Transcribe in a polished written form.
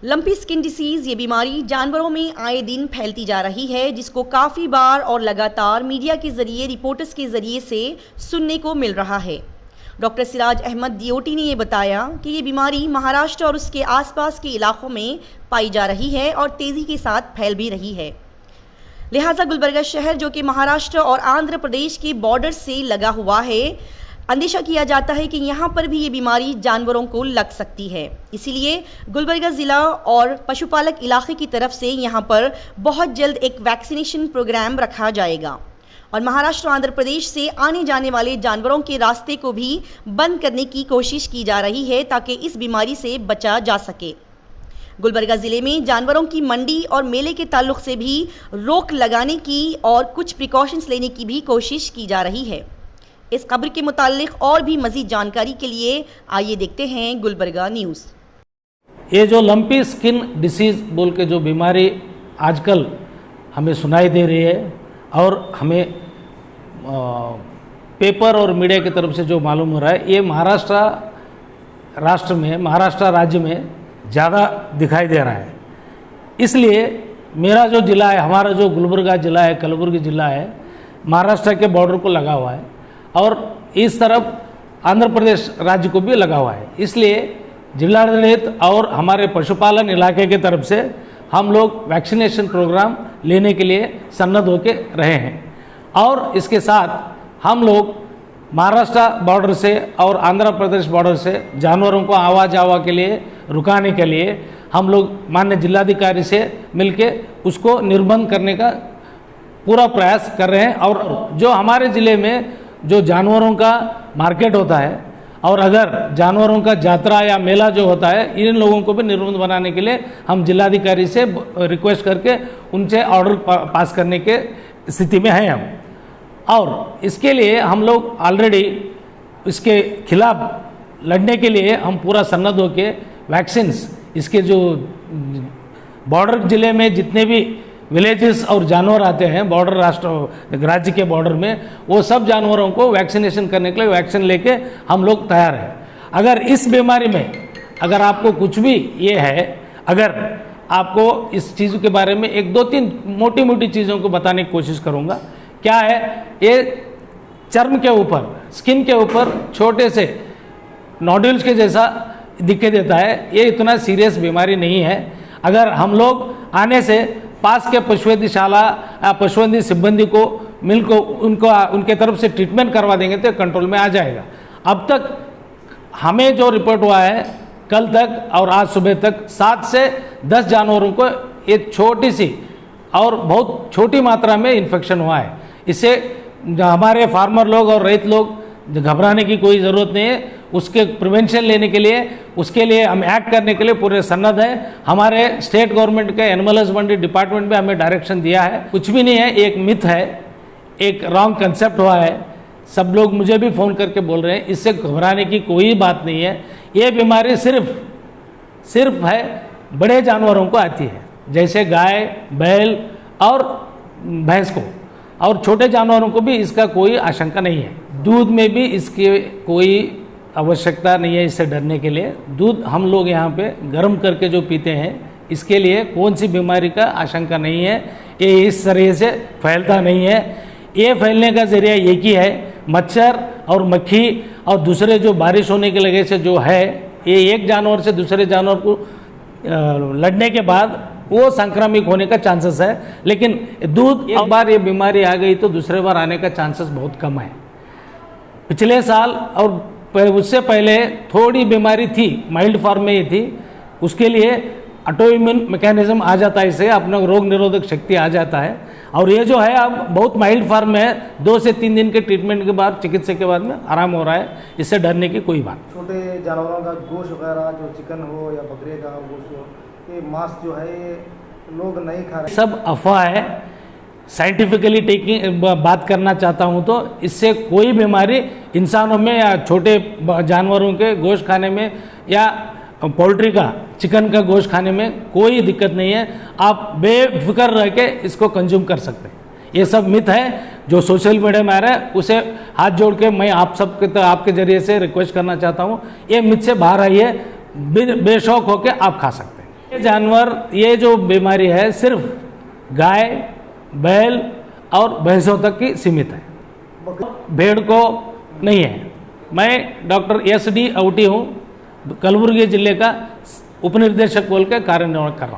Lumpy skin disease ये बीमारी जानवरों में आए दिन फैलती जा रही है, जिसको काफ़ी बार और लगातार मीडिया के जरिए रिपोर्टर्स के जरिए से सुनने को मिल रहा है। डॉक्टर सिराज अहमद DOT ने ये बताया कि ये बीमारी महाराष्ट्र और उसके आसपास के इलाकों में पाई जा रही है और तेज़ी के साथ फैल भी रही है। लिहाजा गुलबर्गा शहर, जो कि महाराष्ट्र और आंध्र प्रदेश के बॉर्डर से लगा हुआ है, अंदेशा किया जाता है कि यहाँ पर भी ये बीमारी जानवरों को लग सकती है। इसीलिए गुलबर्गा ज़िला और पशुपालक इलाके की तरफ से यहाँ पर बहुत जल्द एक वैक्सीनेशन प्रोग्राम रखा जाएगा और महाराष्ट्र आंध्र प्रदेश से आने जाने वाले जानवरों के रास्ते को भी बंद करने की कोशिश की जा रही है ताकि इस बीमारी से बचा जा सके। गुलबर्गा ज़िले में जानवरों की मंडी और मेले के ताल्लुक से भी रोक लगाने की और कुछ प्रिकॉशंस लेने की भी कोशिश की जा रही है। इस खबर के मुताल्लिक और भी मज़ीद जानकारी के लिए आइए देखते हैं गुलबर्गा न्यूज़। ये जो लंपी स्किन डिसीज़ बोल के जो बीमारी आजकल हमें सुनाई दे रही है और हमें पेपर और मीडिया की तरफ से जो मालूम हो रहा है, ये महाराष्ट्र राज्य में ज़्यादा दिखाई दे रहा है। इसलिए मेरा जो ज़िला है, हमारा जो गुलबर्गा ज़िला है, कलबुर्गी ज़िला है, महाराष्ट्र के बॉर्डर को लगा हुआ है और इस तरफ आंध्र प्रदेश राज्य को भी लगा हुआ है। इसलिए जिलाडಳಿत और हमारे पशुपालन इलाके की तरफ से हम लोग वैक्सीनेशन प्रोग्राम लेने के लिए सन्नद्ध होके रहे हैं और इसके साथ हम लोग महाराष्ट्र बॉर्डर से और आंध्र प्रदेश बॉर्डर से जानवरों को आवा जावा के लिए रुकाने के लिए हम लोग माननीय जिलाधिकारी से मिलके उसको निर्बंध करने का पूरा प्रयास कर रहे हैं। और जो हमारे ज़िले में जो जानवरों का मार्केट होता है और अगर जानवरों का यात्रा या मेला जो होता है, इन लोगों को भी निर्बंध बनाने के लिए हम जिलाधिकारी से रिक्वेस्ट करके उनसे ऑर्डर पास करने के स्थिति में हैं हम। और इसके लिए हम लोग ऑलरेडी इसके खिलाफ लड़ने के लिए हम पूरा सन्नद्ध होके वैक्सीन्स, इसके जो बॉर्डर ज़िले में जितने भी विलेजेस और जानवर आते हैं बॉर्डर राज्य के बॉर्डर में, वो सब जानवरों को वैक्सीनेशन करने के लिए वैक्सीन लेके हम लोग तैयार हैं। अगर इस बीमारी में अगर आपको कुछ भी ये है, अगर आपको इस चीज़ के बारे में एक दो तीन मोटी मोटी चीज़ों को बताने की कोशिश करूँगा। क्या है, ये चर्म के ऊपर, स्किन के ऊपर छोटे से नोड्यूल्स के जैसा दिखाई देता है। ये इतना सीरियस बीमारी नहीं है। अगर हम लोग आने से पास के पशुवैद्यशाला या पशुवैद्य सिब्बंदी को मिलकर उनके तरफ से ट्रीटमेंट करवा देंगे तो कंट्रोल में आ जाएगा। अब तक हमें जो रिपोर्ट हुआ है कल तक और आज सुबह तक 7 से 10 जानवरों को एक छोटी सी और बहुत छोटी मात्रा में इन्फेक्शन हुआ है। इससे हमारे फार्मर लोग और रैत लोग घबराने की कोई ज़रूरत नहीं है। उसके प्रिवेंशन लेने के लिए, उसके लिए हम एक्ट करने के लिए पूरे सन्नद्ध हैं। हमारे स्टेट गवर्नमेंट के एनिमल हस्बेंड्री डिपार्टमेंट में हमें डायरेक्शन दिया है। कुछ भी नहीं है, एक मिथ है, एक रॉन्ग कंसेप्ट हुआ है। सब लोग मुझे भी फ़ोन करके बोल रहे हैं, इससे घबराने की कोई बात नहीं है। ये बीमारी सिर्फ है बड़े जानवरों को आती है, जैसे गाय, बैल और भैंस को, और छोटे जानवरों को भी इसका कोई आशंका नहीं है। दूध में भी इसकी कोई आवश्यकता नहीं है इससे डरने के लिए। दूध हम लोग यहाँ पे गर्म करके जो पीते हैं, इसके लिए कौन सी बीमारी का आशंका नहीं है। ये इस तरह से फैलता नहीं है। ये फैलने का जरिया एक ही है, मच्छर और मक्खी, और दूसरे जो बारिश होने के लगे से जो है, ये एक जानवर से दूसरे जानवर को लड़ने के बाद वो संक्रामिक होने का चांसेस है। लेकिन दूध, एक बार ये बीमारी आ गई तो दूसरे बार आने का चांसेस बहुत कम है। पिछले साल और उससे पहले थोड़ी बीमारी थी, माइल्ड फॉर्म में ये थी, उसके लिए ऑटोइम्यून मैकेनिज्म आ जाता है, इससे अपना रोग निरोधक शक्ति आ जाता है। और ये जो है अब बहुत माइल्ड फॉर्म में है, 2 से 3 दिन के ट्रीटमेंट के बाद, चिकित्सा के बाद में आराम हो रहा है। इससे डरने की कोई बात। छोटे जानवरों का गोश्त वगैरह, जो चिकन हो या बकरे का गोश्त हो, ये मांस जो है ये लोग नहीं खा रहे, सब अफवाह है। साइंटिफिकली बात करना चाहता हूँ तो इससे कोई बीमारी इंसानों में या छोटे जानवरों के गोश्त खाने में या पोल्ट्री का, चिकन का गोश्त खाने में कोई दिक्कत नहीं है। आप बेफिक्र रह के इसको कंज्यूम कर सकते हैं। ये सब मिथ है जो सोशल मीडिया में आ रहा है, उसे हाथ जोड़ के मैं आप सबके आपके जरिए से रिक्वेस्ट करना चाहता हूँ, ये मिथ से बाहर आइए, बेशौक होकर आप खा सकते हैं। जानवर, ये जो बीमारी है सिर्फ गाय, बैल और भैंसों तक की सीमित है, भेड़ को नहीं है। मैं डॉक्टर SD अवटी हूँ, कलबुर्गी जिले का उपनिर्देशक बोल के कार्य निर्वहन कर रहा हूँ।